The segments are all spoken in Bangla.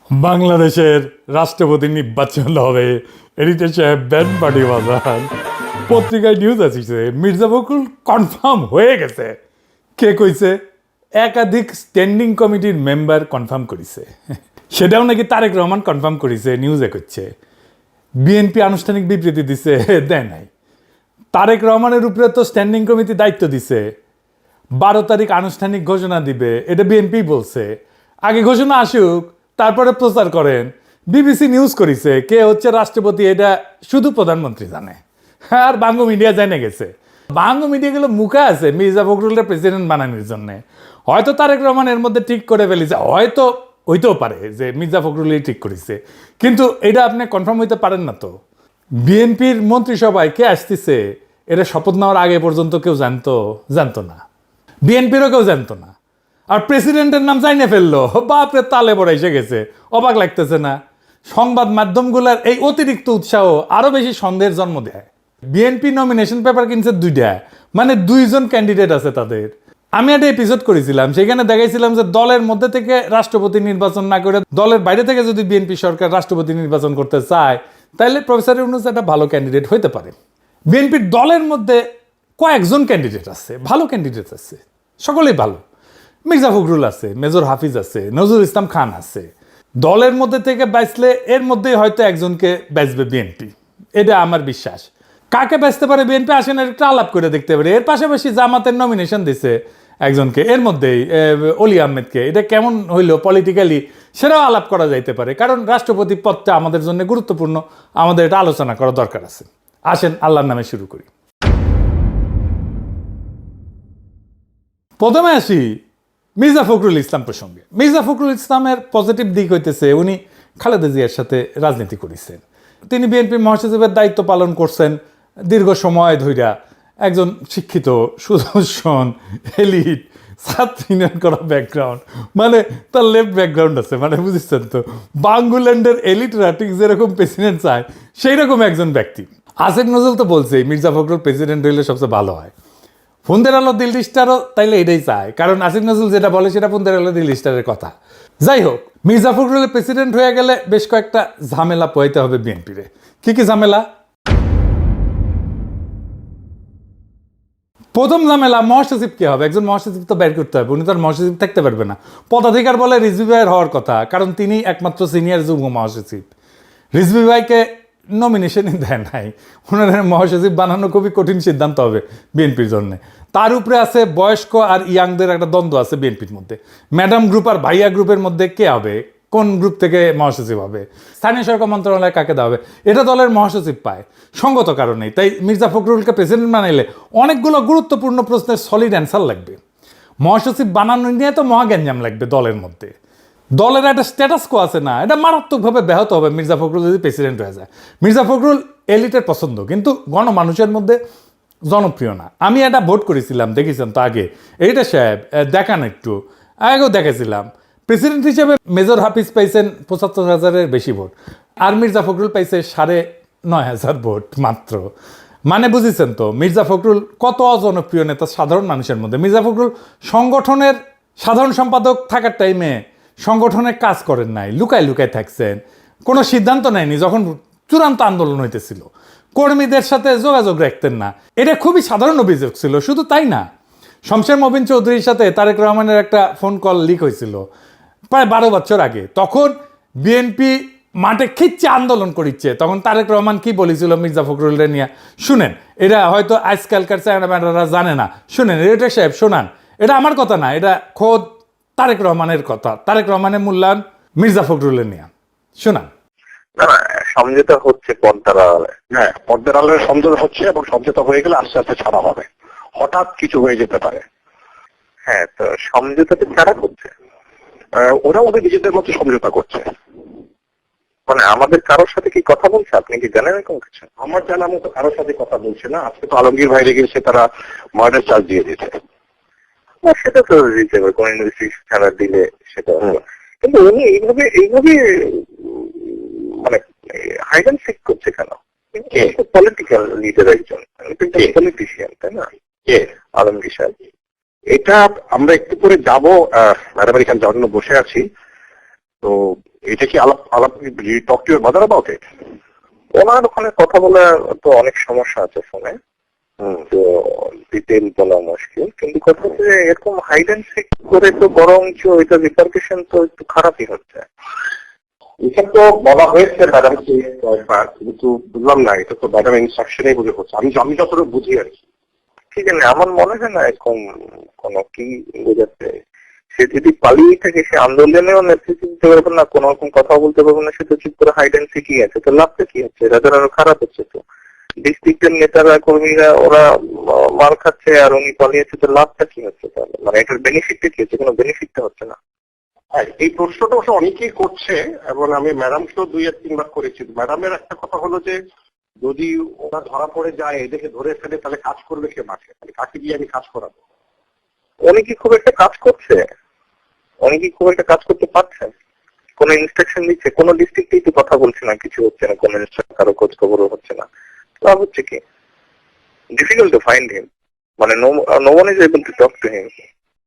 বাংলাদেশের রাষ্ট্রপতি নির্বাচন হবে, এডিটর সাহেব ব্যান্ড পার্টি বাজান। পত্রিকায় নিউজ আসিছে মির্জা ফখরুল কনফার্ম হয়ে গেছে। কে কইছে? একাধিক স্ট্যান্ডিং কমিটির মেম্বার কনফার্ম করেছে। সেটাও নাকি তারেক রহমান কনফার্ম করেছে, নিউজে করছে। বিএনপি আনুষ্ঠানিক বিবৃতি দিছে, দেয় নাই। তারেক রহমানের উপরে তো স্ট্যান্ডিং কমিটি দায়িত্ব দিছে, 12 তারিখ আনুষ্ঠানিক ঘোষণা দিবে, এটা বিএনপি বলছে। আগে ঘোষণা আসুক, তারপরে প্রচার করেন। বিবিসি নিউজ করেছে কে হচ্ছে রাষ্ট্রপতি এটা শুধু প্রধানমন্ত্রী জানে, আর বাংলা মিডিয়া জেনে গেছে। বাংলা মিডিয়াগুলো মুখে আছে মির্জা ফখরুলের প্রেসিডেন্ট বানানোর জন্য। হয়তো তারেক রহমান এর মধ্যে ঠিক করে ফেলেছে, হয়তো হইতেও পারে যে মির্জা ফখরুলই ঠিক করেছে, কিন্তু এটা আপনি কনফার্ম হইতে পারেন না। তো বিএনপির মন্ত্রিসভায় কে আসতেছে এটা শপথ নেওয়ার আগে পর্যন্ত কেউ জানতো না, বিএনপিরও কেউ জানতো না। আর প্রেসিডেন্টের নাম জানিয়ে ফেললো, বাপরে তালে বড় এসে গেছে। অবাক লাগতেছে না? সংবাদ মাধ্যমগুলোর এই অতিরিক্ত উৎসাহ আরো বেশি সন্দেহের জন্ম দেয়। বিএনপি নমিনেশন পেপার কিনছে 2টা, মানে 2জন ক্যান্ডিডেট আছে তাদের। আমি একটা এপিসোড করেছিলাম, সেখানে দেখাইছিলাম যে দলের মধ্যে থেকে রাষ্ট্রপতি নির্বাচন না করে দলের বাইরে থেকে যদি বিএনপি সরকার রাষ্ট্রপতি নির্বাচন করতে চায়, তাহলে প্রফেসর ইউনূস একটা ভালো ক্যান্ডিডেট হইতে পারে। বিএনপির দলের মধ্যে কয়েকজন ক্যান্ডিডেট আছে, ভালো ক্যান্ডিডেট আছে, সকলেই ভালো। মির্জা ফখরুল আছে, মেজর হাফিজ আছে, নজরুল ইসলাম খান আছে। দলের মধ্যে থেকে বাঁচলে এর মধ্যেই হয়তো একজনকে বাঁচবে বিএনপি, এটা আমার বিশ্বাস। কাকে বাঁচতে পারে বিএনপি আসেন একটা আলাপ করে দেখতে পারে। এর পাশাপাশি জামাতের নমিনেশন দিছে একজনকে, এর মধ্যেই অলি আহমেদকে। এটা কেমন হইলো পলিটিক্যালি সেটাও আলাপ করা যাইতে পারে, কারণ রাষ্ট্রপতি পদটা আমাদের জন্য গুরুত্বপূর্ণ। আমাদের এটা আলোচনা করা দরকার আছে। আসেন আল্লাহর নামে শুরু করি। প্রথমে আসি মির্জা ফখরুল ইসলাম প্রসঙ্গে। মির্জা ফখরুল ইসলামের পজিটিভ দিক হইতেছে উনি খালেদা জিয়ার সাথে রাজনীতি করেছেন। তিনি বিএনপি মহাসচিবের দায়িত্ব পালন করছেন দীর্ঘ সময় ধইরা। একজন শিক্ষিত, সুদর্শন, এলিট, ছাত্র ইউনিয়ন করা ব্যাকগ্রাউন্ড, মানে তার লেফট ব্যাকগ্রাউন্ড আছে, মানে বুঝেছেন তো। বাংলাদেশের এলিটরা ঠিক যেরকম প্রেসিডেন্ট চায় সেই রকম একজন ব্যক্তি। আসিফ নজরুল তো বলছেই মির্জা ফখরুল প্রেসিডেন্ট হইলে সবচেয়ে ভালো হয়। ফোনদের আলো দিল্লি স্টারও তাইলে এটাই চায়, কারণ আসিফ নজরুল যেটা বলে সেটা ফোনদের আলো দিল্লি স্টারের কথা। যাই হোক, মির্জা ফখরুলের প্রেসিডেন্ট হয়ে গেলে বেশ কয়েকটা ঝামেলা পোহাইতে হবে বিএনপিরে। কি কি ঝামেলা? প্রথম ঝামেলা, মহাসচিব কে হবে? একজন মহাসচিব তো বের করতে হবে, উনি তো আর মহাসচিব থাকতে পারবে না। পদাধিকার বলে রিজভী ভাইয়ের হওয়ার কথা, কারণ তিনি একমাত্র সিনিয়র যুগ্ম মহাসচিব। রিজভী ভাইকে নমিনেশনই দেয় নাই। ওনার মহাসচিব বানানো খুবই কঠিন সিদ্ধান্ত হবে বিএনপির জন্য। তার উপরে আছে বয়স্ক আর ইয়াংদের একটা দ্বন্দ্ব আছে বিএনপির মধ্যে। ম্যাডাম গ্রুপ আর ভাইয়া গ্রুপের মধ্যে কে হবে, কোন গ্রুপ থেকে মহাসচিব হবে, স্থানীয় সরকার মন্ত্রণালয়ে কাকে দেওয়া হবে, এটা দলের মহাসচিব পায় সঙ্গত কারণেই। তাই মির্জা ফখরুলকে প্রেসিডেন্ট বানাইলে অনেকগুলো গুরুত্বপূর্ণ প্রশ্নের সলিড অ্যান্সার লাগবে। মহাসচিব বানানো নিয়ে তো মহাগ্যাঞ্জাম লাগবে দলের মধ্যে। দলের একটা স্ট্যাটাস কো আছে না, এটা মারাত্মকভাবে ব্যাহত হবে মির্জা ফখরুল যদি প্রেসিডেন্ট হয়ে যায়। মির্জা ফখরুল এলিটের পছন্দ, কিন্তু গণমানুষের মধ্যে জনপ্রিয় না। আমি একটা ভোট করেছিলাম, দেখেছেন তো আগে, এইটা সাহেব দেখান একটু আগেও দেখেছিলাম। প্রেসিডেন্ট হিসেবে মেজর হাফিজ পাইছেন ৭৫,০০০-এর বেশি ভোট, আর মির্জা ফখরুল পাইছে ৯৫,০০০ ভোট মাত্র। মানে বুঝেছেন তো মির্জা ফখরুল কত অজনপ্রিয় নেতা সাধারণ মানুষের মধ্যে। মির্জা ফখরুল সংগঠনের সাধারণ সম্পাদক থাকার টাইমে সংগঠনে কাজ করেন নাই, লুকায় লুকায় থাকছেন, কোনো সিদ্ধান্ত নেয়নি যখন চূড়ান্ত আন্দোলন হইতেছিল, কর্মীদের সাথে যোগাযোগ রাখতেন না। এটা খুবই সাধারণ অভিযোগ ছিল। শুধু তাই না, শমশের মবিন চৌধুরীর সাথে তারেক রহমানের একটা ফোন কল লিক হয়েছিল প্রায় 12 বছর আগে। তখন বিএনপি মাঠে খিচ্ছে আন্দোলন করিচ্ছে, তখন তারেক রহমান কি বলেছিল মির্জা ফখরুলের নিয়ে শুনেন। এটা হয়তো আজকালকার চায়না ম্যাডাররা জানে না, শুনেন। এটা সাহেব শোনান, এটা আমার কথা না, এটা খোদ তারেক রহমানের কথা। তারেক রহমানের মূল্যায়ন মির্জা ফখরুলের নিয়ে শোনান। না না, সমঝোতা হচ্ছে পর্দার আড়ালে। হ্যাঁ, পর্দার আড়ালে সমঝোতা হচ্ছে, এবং সমঝোতা হয়ে গেলে আস্তে আস্তে ছাড়া হবে। হঠাৎ কিছু হয়ে যেতে পারে। হ্যাঁ, তো সমঝোতাতে ছাড়া হচ্ছে, ওরা ওদের নিজেদের মতো সমঝোতা করছে। মানে আমাদের কারোর সাথে কি কথা বলছে আপনি কি জানেন এরকম কিছু? আমার জানা মতো কারোর সাথে কথা বলছে না। আজকে তো আলমগীর বাইরে গেছে, তারা মার্ডার চার্জ দিয়ে দিতে। সেটা তো দিতে হবে, কোন ইনভেস্টিগেশন ছাড়া দিলে সেটা। কিন্তু উনি এইভাবে মানে হাইড অ্যান্ড সিক করছে কেন? পলিটিক্যাল লিডার একজন, পলিটিশিয়ান, তাই না? আলমগীর সাহেব, এটা আমরা একটু করে যাবো। ম্যাডাম এখানে জন্য বসে আছি, তো এটা কি আলাপ আলাপ talk to your mother about it? ওনার ওখানে কথা বলে তো অনেক সমস্যা আছে ফোনে, তো ডিটেল বলা মুশকিল, কিন্তু কথা হচ্ছে যে এরকম হাইড অ্যান্ড সিক করে তো বরঞ্চ এটা রিপারকেশন তো একটু খারাপই হচ্ছে। এটা তো বলা হয়েছে ম্যাডামকে কয়েকবার, কিন্তু বুঝলাম না এটা তো ম্যাডাম ইনস্ট্রাকশনেই বুঝে হচ্ছে, আমি যতটুকু বুঝি আর কি। ঠিক আছে, আমার মনে হয় না এরকম কোন কি বোঝাচ্ছে। সে যদি পালিয়ে থাকে, সে আন্দোলনেও নেতৃত্ব দিতে পারবে না, কোন রকম কথা বলতে পারবে না, সে তো চুপ করে হাইড অ্যান্ড সিকই আছে, তো লাভটা কি হচ্ছে? রাজার আরো খারাপ হচ্ছে। তো ডিস্ট্রিক্টের নেতারা কর্মীরা ওরা মার খাচ্ছে আর উনি পালিয়েছে, তো লাভটা কি হচ্ছে তাহলে? মানে এটার বেনিফিটটা কি হচ্ছে? কোনো বেনিফিটটা হচ্ছে না। হ্যাঁ, এই প্রশ্নটা অবশ্য অনেকেই করছে এবং আমি ম্যাডামকেও 2-3 বার করেছি। ম্যাডামের একটা কথা হলো যে যদি ওরা ধরা পড়ে যায়, এদেরকে ধরে ফেলে, তাহলে কাজ করবে কে মাঠে? তাহলে কাকে দিয়ে আমি কাজ করাবো? উনি কি খুব একটা কাজ করছে? উনি কি খুব একটা কাজ করতে পারছেন? কোন ইনস্ট্রাকশন দিচ্ছে? কোন ডিস্ট্রিক্টেই তো কথা বলছে না, কিছু হচ্ছে না, কোন ইনস্ট্রাকশন কারো খোঁজ খবরও হচ্ছে না। লাভ হচ্ছে কি? ডিফিকাল্ট টু ফাইন্ড হিম, মানে no one is able to talk to him.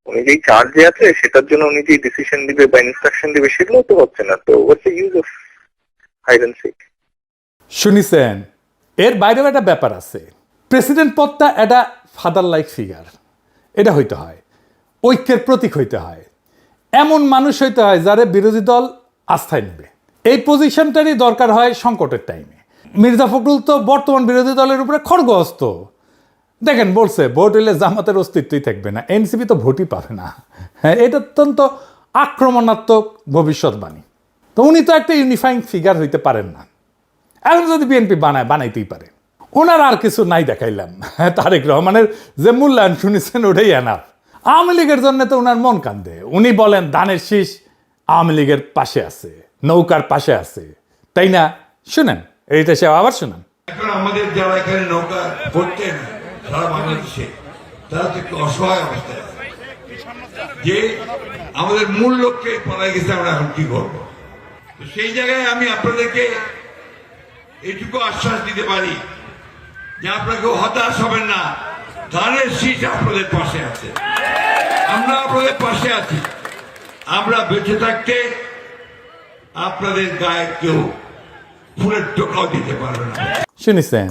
উনি যেই চার্জে আছে সেটার জন্য উনি যে ডিসিশন দিবে বা ইনস্ট্রাকশন দিবে সেগুলো তো হচ্ছে না। তো what's the use of hide and seek? শুনিছেন, এর বাইরেও একটা ব্যাপার আছে। প্রেসিডেন্ট পদটা একটা ফাদার লাইক ফিগার, এটা হইতে হয়, ঐক্যের প্রতীক হইতে হয়, এমন মানুষ হইতে হয় যারে বিরোধী দল আস্থায় নেবে। এই পজিশনটারই দরকার হয় সংকটের টাইমে। মির্জা ফখরুল তো বর্তমান বিরোধী দলের উপরে খড়গহস্ত। দেখেন, বলছে ভোট হইলে জামাতের অস্তিত্বই থাকবে না, এনসিপি তো ভোটই পাবে না। হ্যাঁ, এটা অত্যন্ত আক্রমণাত্মক ভবিষ্যৎবাণী। তো উনি তো একটা ইউনিফাইং ফিগার হইতে পারেন না। এখন যদি বিএনপি বানাইতেই পারে, ওনার আর কিছু নাই দেখাইলাম। তারেক রহমানের যে মূল্যায়ন শুনেছেন ওটাই এনাফ। আওয়ামী লীগের জন্য তো ওনার মন কান্দে। উনি বলেন ধানের শীষ আওয়ামী লীগের পাশে আছে, নৌকার পাশে আছে, তাই না? শুনেন, এইটা সে আবার শুনেন। এখন আমাদের যারা এখানে নৌকা করতেন সারা বাংলাদেশে, তারা তো একটু অসহায় অবস্থায় আছে, যে আমাদের মূল লক্ষ্যে পড়ায় গেছে, আমরা এখন কি করবো? তো সেই জায়গায় আমি আপনাদেরকে এটুকু আশ্বাস দিতে পারি যে আপনারা কেউ হতাশ হবেন না, ধানের শীষ আপনাদের পাশে আছে, আমরা আপনাদের পাশে আছি। আমরা বেঁচে থাকতে আপনাদের গায়ে কেউ ফুলের টোকাও দিতে পারবে না। শুনেছেন?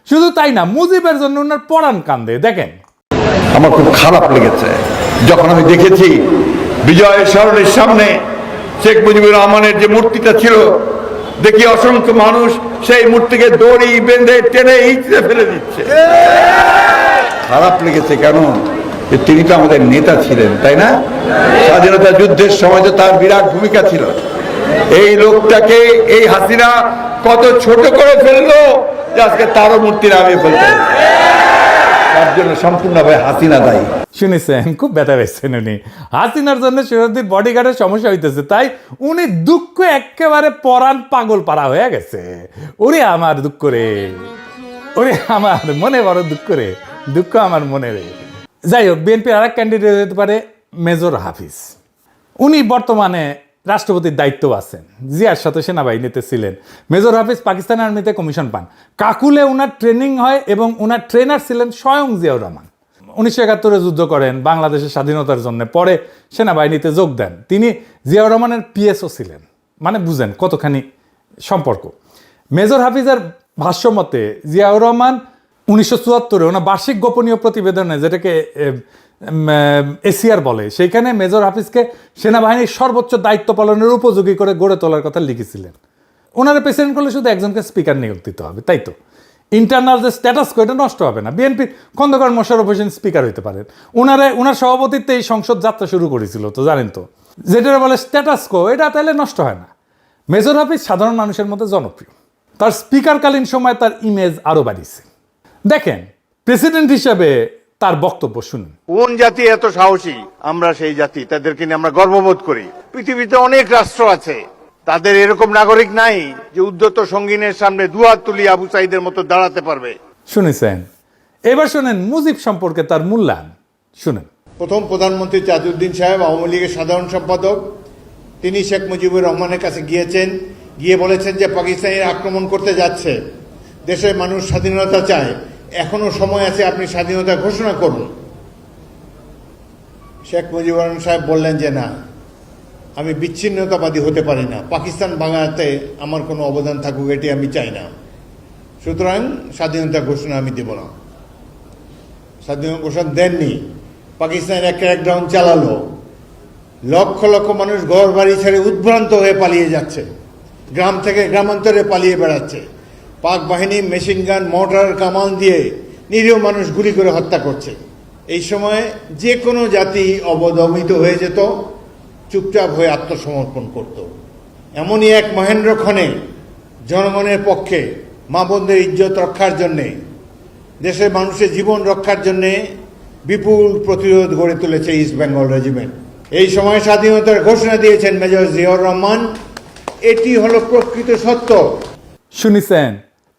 শুধু তাই না, মুজিবের জন্য ওনার পরাণ কান্দে। দেখেন, আমার খুব খারাপ লেগেছে যখন আমি দেখেছি বিজয় সরণির সামনে শেখ মুজিবুর রহমানের যে মূর্তিটা ছিল, দেখি অসংখ্য মানুষ সেই মূর্তিকে দড়ি বেঁধে টেনে হিঁচড়ে ফেলে দিচ্ছে। খারাপ লেগেছে কেন? যে তিনি তো আমাদের নেতা ছিলেন, তাই না? স্বাধীনতা যুদ্ধের সময় তো তার বিরাট ভূমিকা ছিল। এই লোকটাকে এই হাসিনা কত ছোট করে ফেললো যে আজকে তারও মূর্তি নামিয়ে ফেলতে, তার জন্য সম্পূর্ণভাবে হাসিনা দায়ী। শুনেছেন? খুব ব্যথা পেয়েছেন উনি। হাসিনার জন্য শরীরদের বডিগার্ডের সমস্যা হইতেছে, তাই উনি দুঃখ একেবারে পরাণ পাগল পাড়া হয়ে গেছে। ওরে আমার দুঃখ রে, ওরে আমার মনে বড় দুঃখ রে, দুঃখ আমার মনে রে। যাই হোক, বিএনপির আর এক ক্যান্ডিডেট হতে পারে মেজর হাফিজ। উনি বর্তমানে রাষ্ট্রপতির দায়িত্ব আছেন, জিয়ার সাথে সেনাবাহিনীতে ছিলেন। মেজর হাফিজ পাকিস্তান আর্মিতে কমিশন পান, কাকুলে ওনার ট্রেনিং হয় এবং ওনার ট্রেনার ছিলেন স্বয়ং জিয়াউর রহমান। 1971 যুদ্ধ করেন বাংলাদেশের স্বাধীনতার জন্য, পরে সেনাবাহিনীতে যোগ দেন। তিনি জিয়াউর রহমানের পিএসও ছিলেন, মানে বুঝেন কতখানি সম্পর্ক। মেজর হাফিজের ভাষ্যমতে জিয়াউর রহমান 1974 ওনার বার্ষিক গোপনীয় প্রতিবেদনে, যেটাকে এসিআর বলে, সেইখানে মেজর হাফিজকে সেনাবাহিনীর সর্বোচ্চ দায়িত্ব পালনের উপযোগী করে গড়ে তোলার কথা লিখেছিলেন। ওনারা প্রেসিডেন্ট করলে শুধু একজনকে স্পিকার নিয়োগ দিতে হবে, তাই তো? ইন্টারনাল যে স্ট্যাটাস কো এটা নষ্ট হবে না। বিএনপির খন্দকার মোশাররফ হোসেন স্পিকার হইতে পারেন। ওনার সভাপতিত্বে এই সংসদ যাত্রা শুরু করেছিল, তো জানেন তো, যেটা বলে স্ট্যাটাস কো, এটা তাহলে নষ্ট হয় না। মেজর হাফিজ সাধারণ মানুষের মধ্যে জনপ্রিয়, তার স্পিকারকালীন সময় তার ইমেজ আরও বাড়িয়েছে। দেখেন, প্রেসিডেন্ট হিসেবে তার বক্তব্য শুনুন। কোন জাতি এত সাহসী? আমরা সেই জাতি, তাদেরকে নিয়ে আমরা গর্ববোধ করি। পৃথিবীতে অনেক রাষ্ট্র আছে, তাদের এরকম নাগরিক নাই যে উদ্ধত সঙ্গিনের সামনে দুহাত তুলি আবু সাইদের মতো দাঁড়াতে পারবে। শুনেছেন? এবার শুনেন মুজিব সম্পর্কে তার মূল্যায়ন শুনেন। প্রথম প্রধানমন্ত্রী তাজউদ্দিন সাহেব, আওয়ামী লীগের সাধারণ সম্পাদক, তিনি শেখ মুজিবুর রহমানের কাছে গিয়েছেন, গিয়ে বলেছেন যে পাকিস্তানিরা আক্রমণ করতে যাচ্ছে, দেশের মানুষ স্বাধীনতা চায়, এখনো সময় আছে, আপনি স্বাধীনতা ঘোষণা করুন। শেখ মুজিবুর রহমান সাহেব বললেন যে না, আমি বিচ্ছিন্নতাবাদী হতে পারি না। পাকিস্তান ভাঙাতে আমার কোনো অবদান থাকুক এটি আমি চাই না। সুতরাং স্বাধীনতা ঘোষণা আমি দেব না। স্বাধীনতা ঘোষণা দেননি, পাকিস্তানের এক ক্র্যাকডাউন চালালো, লক্ষ লক্ষ মানুষ ঘর বাড়ি ছেড়ে উদ্ভ্রান্ত হয়ে পালিয়ে যাচ্ছে, গ্রাম থেকে গ্রামান্তরে পালিয়ে বেড়াচ্ছে। পাক বাহিনী মেশিন গান, মোটর, কামান দিয়ে নিরীহ মানুষ গুলি করে হত্যা করছে। এই সময় যে কোনো জাতি অবদমিত হয়ে যেত, চুপচাপ হয়ে আত্মসমর্পণ করত। এমনই এক মহেন্দ্র ক্ষণে জনগণের পক্ষে মা বোনদের ইজ্জত রক্ষার জন্যে, দেশের মানুষের জীবন রক্ষার জন্যে বিপুল প্রতিরোধ গড়ে তুলেছে ইস্ট বেঙ্গল রেজিমেন্ট। এই সময় স্বাধীনতার ঘোষণা দিয়েছেন মেজর জিয়াউর রহমান। এটি হলো প্রকৃত সত্য। শুনিছেন,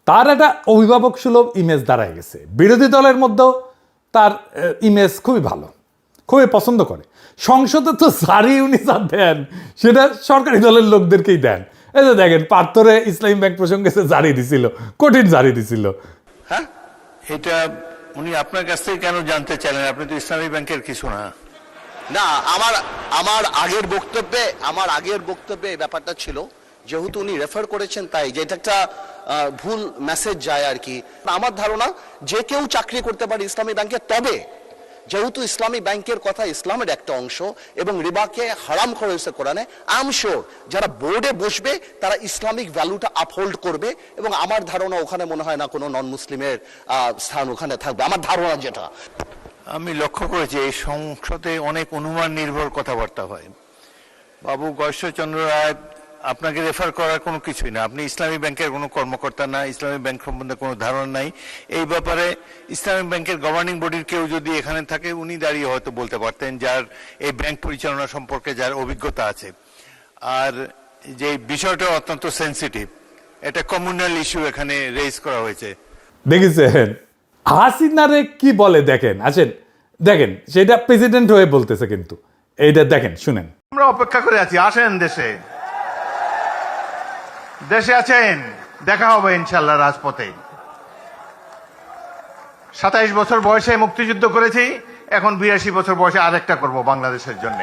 তার একটা অভিভাবক সুলভ ইমেজ দাঁড়ায় গেছে। বিরোধী দলের মধ্যেও তার ইমেজ খুবই ভালো, খুবই পছন্দ করে। সংসদে তো জারি উনি যা দেন সেটা সরকারি দলের লোকদেরকেই দেন। এই যে দেখেন, পার্থরে ইসলামী ব্যাংক প্রসঙ্গে সে জারি দিছিল, কঠিন জারি দিছিল। হ্যাঁ, এটা উনি আপনার কাছ থেকে কেন জানতে চাইলেন? আপনি তো ইসলামী ব্যাংকের কিছু না। না, আমার আগের বক্তব্যে এই ব্যাপারটা ছিল, যেহেতু উনি রেফার করেছেন তাই, যে এটা একটা ভুল মেসেজ যায় আর কি। আমার ধারণা যে কেউ চাকরি করতে পারে ইসলামী ব্যাংকে, তবে যেহেতু ইসলামী ব্যাংকের কথা ইসলামের একটা অংশ এবং রিবাকে হারাম করা হয়েছে কোরআনে, আই এম শিওর যারা বোর্ডে বসবে তারা ইসলামিক ভ্যালুটা আপহোল্ড করবে, এবং আমার ধারণা ওখানে মনে হয় না কোনো নন মুসলিমের স্থান ওখানে থাকবে, আমার ধারণা যেটা। আমি লক্ষ্য করেছি এই সংসদে অনেক অনুমান নির্ভর কথাবার্তা হয়। বাবু গয়েশ্বরচন্দ্র রায় আপনাকে রেফার করার কোনো কিছুই না, আপনি ইসলামী ব্যাংকের কোনো কর্মকর্তা না, ইসলামী ব্যাংক সম্বন্ধে কোনো ধারণা নাই। এই ব্যাপারে ইসলামী ব্যাংকের গভর্নিং বডির কেউ যদি এখানে থাকে, উনি দাঁড়িয়ে হয়তো বলতে পারতেন, যার এই ব্যাংক পরিচালনা সম্পর্কে যার অভিজ্ঞতা আছে। আর যে বিষয়টা অত্যন্ত সেন্সিটিভ, এটা কমিউনাল ইস্যু এখানে রেজ করা হয়েছে। দেখেছেন হাসিনারে কি বলে? দেখেন, আসেন দেখেন, সেটা প্রেসিডেন্ট হয়ে বলতেছে, কিন্তু এইটা দেখেন, শুনেন। আমরা অপেক্ষা করে আছি, আসেন দেশে, দেশে আছেন, দেখা হবে ইনশাল্লাহ রাজপথে। 27 বছর বয়সে মুক্তিযুদ্ধ করেছি, এখন 82 বছর বয়সে আরেকটা করব বাংলাদেশের জন্য।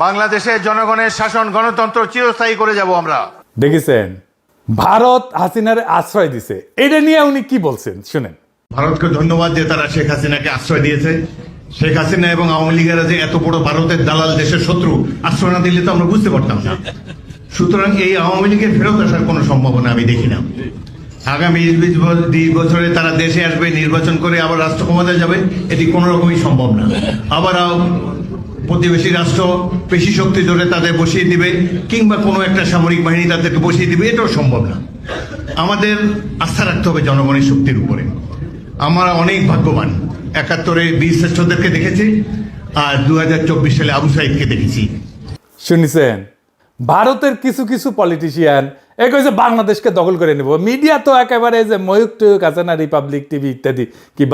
বাংলাদেশের জনগণের শাসন, গণতন্ত্র চিরস্থায়ী করে যাব আমরা। দেখেছেন ভারত হাসিনারে আশ্রয় দিছে, এটা নিয়ে উনি কি বলছেন শুনেন। ভারতকে ধন্যবাদ যে তারা শেখ হাসিনাকে আশ্রয় দিয়েছে। শেখ হাসিনা এবং আওয়ামী লীগেরা যে এত বড় ভারতের দালাল, দেশের শত্রু, আশ্রয় না দিলে তো আমরা বুঝতে পারতাম না। সুতরাং এই আওয়ামী লীগের ফেরত আসার কোনো সম্ভাবনা আমি দেখি না। আগামী 20 বছরে তারা দেশে আসবে, নির্বাচন করে আবার রাষ্ট্র ক্ষমতায় যাবে, এটি কোনো রকমই সম্ভব না। আবার প্রতিবেশী রাষ্ট্র পেশি শক্তি ধরে তাদের বসিয়ে দিবে, কিংবা কোনো একটা সামরিক বাহিনী তাদেরকে বসিয়ে দিবে, এটাও সম্ভব না। আমাদের আস্থা রাখতে হবে জনগণের শক্তির উপরে। আমরা অনেক ভাগ্যবান, 71-এ বীর শ্রেষ্ঠদেরকে দেখেছি, আর 2024 সালে আবু সাইদকে দেখেছি। শুনেছেন ভারতের কিছু কিছু পলিটিশিয়ান এ কইছে বাংলাদেশকে দখল করে নেব। মিডিয়া তো একেবারে যে ময়ূক টয়ুক আছে না, রিপাবলিক টিভি ইত্যাদি, কি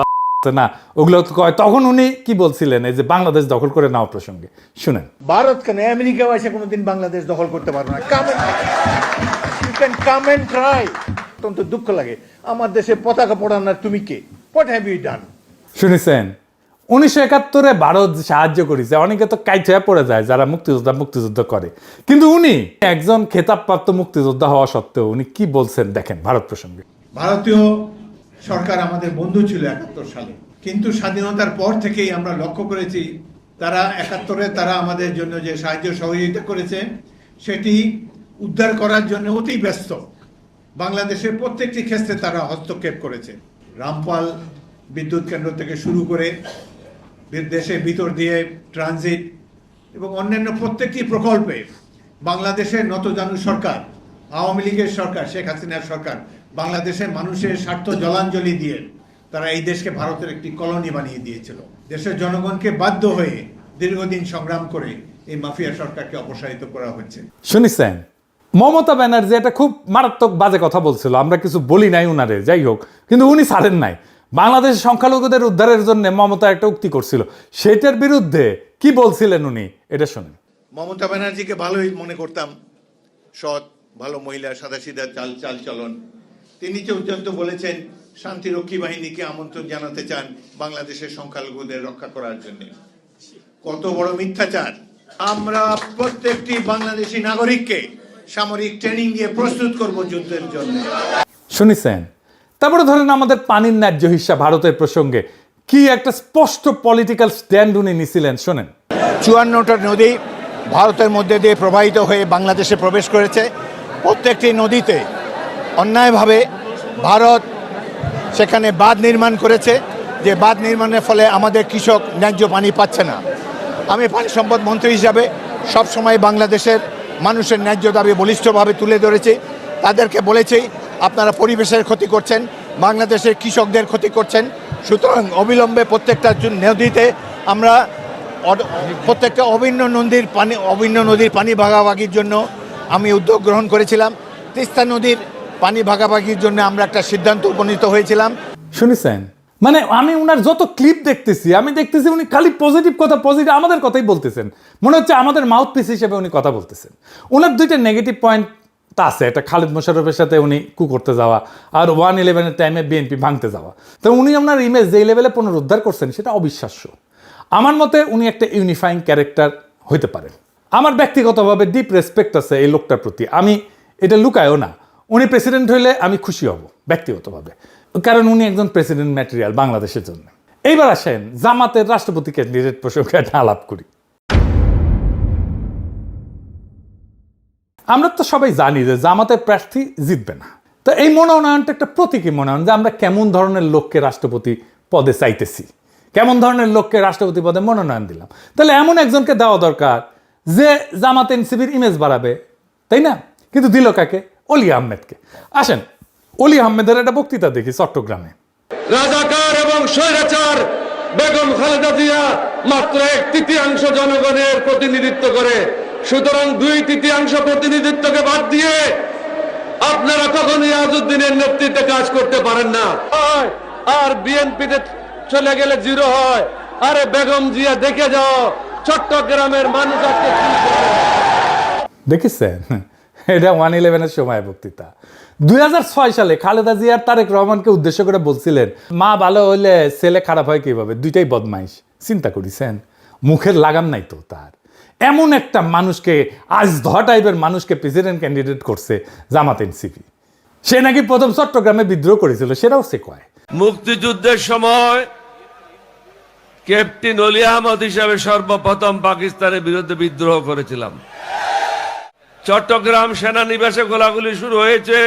আছে না, ওগুলো তো কয়। তখন উনি কি বলছিলেন এই যে বাংলাদেশ দখল করে নেওয়া প্রসঙ্গে, শুনেন। ভারত কেন, আমেরিকাও এসে কোনোদিন বাংলাদেশ দখল করতে পারবে না। Come and try. অত্যন্ত দুঃখ লাগে, আমার দেশে পতাকা পোড়ানোর তুমি কে? What have you done? শুনেছেন 1971-এ ভারত সাহায্য করেছে, অনেকে তো কাইট হয়ে পড়ে যায় যারা মুক্তিযুদ্ধ করে, কিন্তু উনি একজন খেতাবপ্রাপ্ত মুক্তিযোদ্ধা হওয়া সত্ত্বেও উনি কি বলছেন দেখেন ভারত প্রসঙ্গে। ভারতীয় সরকার আমাদের বন্ধু ছিল 71 সালে, কিন্তু স্বাধীনতার পর থেকেই আমরা লক্ষ্য করেছি তারা 71-এ তারা আমাদের জন্য যে সাহায্য সহযোগিতা করেছে সেটি উদ্ধার করার জন্য অতি ব্যস্ত। বাংলাদেশের প্রত্যেকটি ক্ষেত্রে তারা হস্তক্ষেপ করেছে। রামপাল বিদ্যুৎ কেন্দ্র থেকে শুরু করে দেশের ভিতর দিয়ে ট্রানজিট এবং অন্যান্য প্রত্যেকটি প্রকল্পে বাংলাদেশের নতজানু সরকার, আওয়ামী লীগের সরকার, শেখ হাসিনার সরকার বাংলাদেশের মানুষের স্বার্থ জলাঞ্জলি দিয়ে তারা এই দেশকে ভারতের একটি কলোনি বানিয়ে দিয়েছিল। দেশের জনগণকে বাধ্য হয়ে দীর্ঘদিন সংগ্রাম করে এই মাফিয়া সরকারকে অপসারিত করা হচ্ছে। শুনেছেন মমতা ব্যানার্জি একটা খুব মারাত্মক বাজে কথা বলছিল, আমরা কিছু বলি নাই উনারে, যাই হোক, কিন্তু উনি ছাড়েন নাই। বাংলাদেশের সংখ্যালঘুদের উদ্ধারের জন্য মমতা একটা উক্তি করছিল, সেটার বিরুদ্ধে কি বলছিলেন উনি, এটা শুনেন। মমতা ব্যানার্জিকে ভালোই মনে করতাম, সৎ, ভালো মহিলা, সাদাসিধা চাল চলন। তিনি চৌদ্দ বলেছেন শান্তিরক্ষী বাহিনীকে আমন্ত্রণ জানাতে চান বাংলাদেশের সংখ্যালঘুদের রক্ষা করার জন্য। কত বড় মিথ্যাচার! আমরা প্রত্যেকটি বাংলাদেশি নাগরিককে সামরিক ট্রেনিং দিয়ে প্রস্তুত করব যুদ্ধের জন্য। শুনেছেন? তারপরে ধরেন আমাদের পানির ন্যায্য হিসাব ভারতের প্রসঙ্গে কি একটা স্পষ্ট পলিটিক্যাল স্ট্যান্ড উনি নিছিলেন, শোনেন। 54টা নদী ভারতের মধ্যে দিয়ে প্রবাহিত হয়ে বাংলাদেশে প্রবেশ করেছে। প্রত্যেকটি নদীতে অন্যায়ভাবে ভারত সেখানে বাঁধ নির্মাণ করেছে, যে বাঁধ নির্মাণের ফলে আমাদের কৃষক ন্যায্য পানি পাচ্ছে না। আমি পানি সম্পদ মন্ত্রী হিসাবে সবসময় বাংলাদেশের মানুষের ন্যায্য দাবি বলিষ্ঠভাবে তুলে ধরেছি। তাদেরকে বলেছি আপনারা পরিবেশের ক্ষতি করছেন, বাংলাদেশের কৃষকদের ক্ষতি করছেন, সুতরাং অবিলম্বে প্রত্যেকটা নদীতে আমরা প্রত্যেকটা অভিন্ন নদীর পানি ভাগাভাগির জন্য আমি উদ্যোগ গ্রহণ করেছিলাম। তিস্তা নদীর পানি ভাগাভাগির জন্য আমরা একটা সিদ্ধান্ত উপনীত হয়েছিলাম। শুনেছেন? মানে আমি উনার যত ক্লিপ দেখতেছি, আমি দেখতেছি উনি খালি পজিটিভ কথা, পজিটিভ আমাদের কথাই বলতেছেন। মনে হচ্ছে আমাদের মাউথ পিস হিসেবে উনি কথা বলতেছেন। ওনার দুইটা নেগেটিভ পয়েন্ট তা আছে, একটা খালেদ মোশাররফের সাথে উনি করতে যাওয়া, আর 1/11-এর টাইমে বিএনপি ভাঙতে যাওয়া। তো উনি আপনার ইমেজ যে লেভেলে পুনরুদ্ধার করছেন সেটা অবিশ্বাস্য। আমার মতে উনি একটা ইউনিফাইং ক্যারেক্টার হইতে পারেন। আমার ব্যক্তিগতভাবে ডিপ রেসপেক্ট আছে এই লোকটার প্রতি, আমি এটা লুকায়ও না। উনি প্রেসিডেন্ট হইলে আমি খুশি হব ব্যক্তিগতভাবে, কারণ উনি একজন প্রেসিডেন্ট ম্যাটেরিয়াল বাংলাদেশের জন্য। এইবার আসেন জামাতের রাষ্ট্রপতি ক্যান্ডিডেট প্রসঙ্গে একটা আলাপ করি। আমরা তো সবাই জানি যে জামাতের প্রার্থী জিতবে না। তো এই মনোনয়নটা একটা প্রতীকী মনোনয়ন, যে আমরা কেমন ধরনের লোককে রাষ্ট্রপতি পদে চাইতেছি, কেমন ধরনের লোককে রাষ্ট্রপতি পদে মনোনয়ন দিলাম। তাহলে এমন একজনকে দেওয়া দরকার যে জামাত এনসিপির ইমেজ বাড়াবে, তাই না? কিন্তু দিল কাকে? অলি আহমেদকে। আসেন অলি আহমেদের একটা বক্তৃতা দেখি চট্টগ্রামে। রাজাকার এবং স্বৈরাচার বেগম খালেদা জিয়া মাত্র 1/3 জনগণের প্রতিনিধিত্ব করে। সুতরাং 2/3 প্রতিনিধিত্বকে বাদ দিয়ে আপনারা কখনোই আজউদ্দিনের নেতৃত্বে কাজ করতে পারেন না। আর বিএনপিতে চলে গেলে 0 হয়। আরে বেগম জিয়া দেখে যাও চট্টগ্রামের মানুষ আজকে কি করে। দেখেছেন? এটা 1/11-এর সময় বক্তৃতা। 2006 সালে খালেদা জিয়ার তারেক রহমানকে উদ্দেশ্য করে বলছিলেন, মা ভালো হইলে ছেলে খারাপ হয় কিভাবে, দুইটাই বদমাইশ। চিন্তা করেছেন? মুখের লাগাম নাই তো তার। এমন একটা মানুষকে, আজ টাইপের মানুষকে প্রেসিডেন্ট ক্যান্ডিডেট করছে জামাত এনসিপি। সে নাকি প্রথম চট্টগ্রামে বিদ্রোহ করেছিল, সেটাও সে কয়। মুক্তিযুদ্ধের সময় ক্যাপ্টেন অলি আহমদ হিসাবে সর্বপ্রথম পাকিস্তানের বিরুদ্ধে বিদ্রোহ করেছিলাম। চট্টগ্রাম সেনানিবাসে গোলাগুলি শুরু হয়েছে,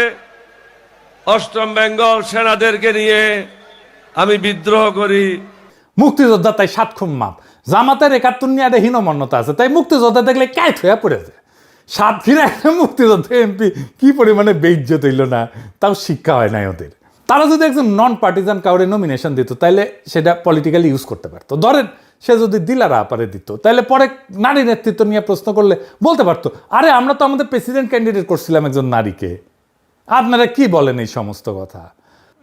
8ম বেঙ্গল সেনাদেরকে নিয়ে আমি বিদ্রোহ করি। মুক্তিযোদ্ধা তাই 7 খুন মাপ। জামাতের 71 নিয়ে একটা হীনমন্যতা আছে, তাই মুক্তিযোদ্ধা দেখলে ক্যাট হয়ে পড়েছে। সাতক্ষীরা একটা মুক্তিযোদ্ধা এমপি কি পরিমাণে বেইজ্জত হইল না, তাও শিক্ষা হয় নাই ওদের। তারা যদি একজন নন পার্টিজান কাউরে নমিনেশন দিত, তাইলে সেটা পলিটিক্যালি ইউজ করতে পারতো। ধরেন সে যদি দিলারা আপারে দিত, তাহলে পরে নারী নেতৃত্ব নিয়ে প্রশ্ন করলে বলতে পারতো, আরে আমরা তো আমাদের প্রেসিডেন্ট ক্যান্ডিডেট করছিলাম একজন নারীকে, আপনারা কি বলেন এই সমস্ত কথা।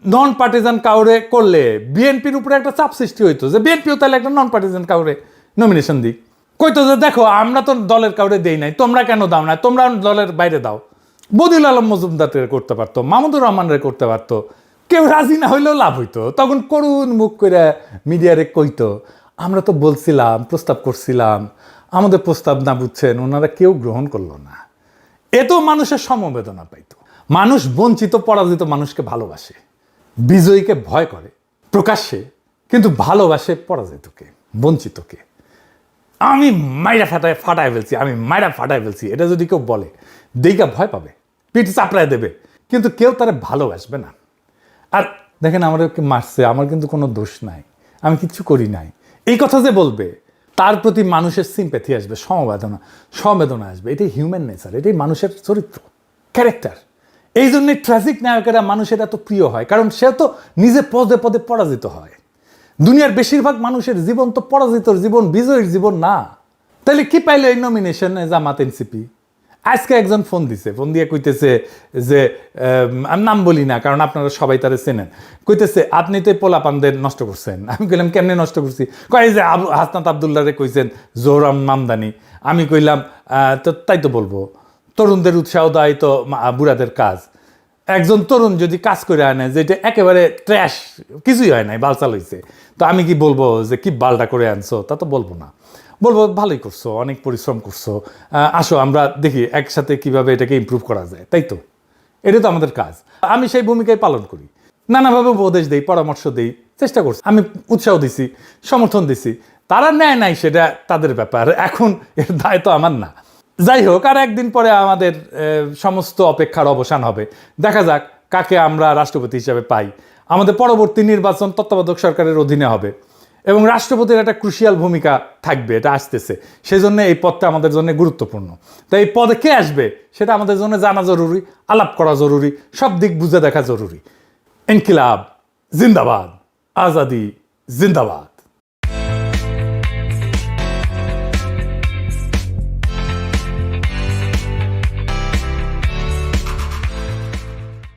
নন পার্টিজান কাউরে করলে বিএনপির উপরে একটা চাপ সৃষ্টি হইতো, যে বিএনপিও তাহলে একটা নন পার্টিজান কাউরে নমিনেশন দিক। কইতো যে দেখো আমরা তো দলের কাউরে দেই নাই, তোমরা কেন দাও না, তোমরা দলের বাইরে দাও। বদিউল আলম মজুমদারের করতে পারতো, মাহমুদুর রহমানের করতে পারতো। কেউ রাজি না হইলেও লাভ হইতো, তখন করুণ মুখ করে মিডিয়ারে কইতো, আমরা তো বলছিলাম, প্রস্তাব করছিলাম, আমাদের প্রস্তাব না বুঝছেন, ওনারা কেউ গ্রহণ করলো না। এতেও মানুষের সমবেদনা পাইতো। মানুষ বঞ্চিত পরাজিত মানুষকে ভালোবাসে, বিজয়ীকে ভয় করে প্রকাশ্যে, কিন্তু ভালোবাসে পরাজিতকে, বঞ্চিতকে। আমি মাইরা ফাটায় ফেলছি, আমি মাইরা ফাটায় ফেলছি, এটা যদি কেউ বলে দেইকা ভয় পাবে, পিঠ চাপড়ায় দেবে, কিন্তু কেউ তারা ভালোবাসবে না। আর দেখেন আমাদেরকে মারছে, আমার কিন্তু কোনো দোষ নাই, আমি কিচ্ছু করি নাই, এই কথা যে বলবে, তার প্রতি মানুষের সিম্প্যাথি আসবে, সমবেদনা আসবে। এটাই হিউম্যান নেচার, এটাই মানুষের চরিত্র, ক্যারেক্টার। এই জন্যই ট্র্যাজিক নায়কেরা মানুষের এত প্রিয় হয়, কারণ সে তো নিজে পদে পদে পরাজিত হয়। দুনিয়ার বেশিরভাগ মানুষের জীবন তো পরাজিতর জীবন, বিজয়ীর জীবন না। তাহলে কি পাইলো এই নমিনেশনে জামাত এনসিপি? আজকে একজন ফোন দিয়ে কইতেছে যে, আমি নাম বলি না কারণ আপনারা সবাই তারা চেনেন, কইতেছে আপনি তো পোলাপানদের নষ্ট করছেন। আমি কইলাম কেমনে নষ্ট করছি? কয় যে হাসনাত আবদুল্লাহরে কইছেন জোহরাম মামদানি। আমি কইলাম তো তাই তো বলবো, তরুণদের উৎসাহ দেয় তো বুড়াদের কাজ। একজন তরুণ যদি কাজ করে আনে যেটা একেবারে ট্র্যাশ, কিছুই হয় নাই, বালচাল হয়েছে, তো আমি কি বলবো যে কি বালটা করে আনছো? তা তো বলবো না। বলবো ভালোই করছো, অনেক পরিশ্রম করছো, আসো আমরা দেখি একসাথে কিভাবে এটাকে ইমপ্রুভ করা যায়, তাই তো? এটা তো আমাদের কাজ। আমি সেই ভূমিকায় পালন করি, নানাভাবে উপদেশ দিই, পরামর্শ দিই, চেষ্টা করছি, আমি উৎসাহ দিছি, সমর্থন দিছি। তারা নেয় নাই সেটা তাদের ব্যাপার, এখন এর দায় তো আমার না। যাই হোক, আর একদিন পরে আমাদের সমস্ত অপেক্ষার অবসান হবে। দেখা যাক কাকে আমরা রাষ্ট্রপতি হিসাবে পাই। আমাদের পরবর্তী নির্বাচন তত্ত্বাবধায়ক সরকারের অধীনে হবে এবং রাষ্ট্রপতির একটা ক্রুশিয়াল ভূমিকা থাকবে, এটা আসতেছে। সেই জন্য এই পদটা আমাদের জন্য গুরুত্বপূর্ণ। তাই এই পদে কে আসবে সেটা আমাদের জন্য জানা জরুরি, আলাপ করা জরুরি, সব দিক বুঝে দেখা জরুরি। ইনকিলাব জিন্দাবাদ, আজাদি জিন্দাবাদ।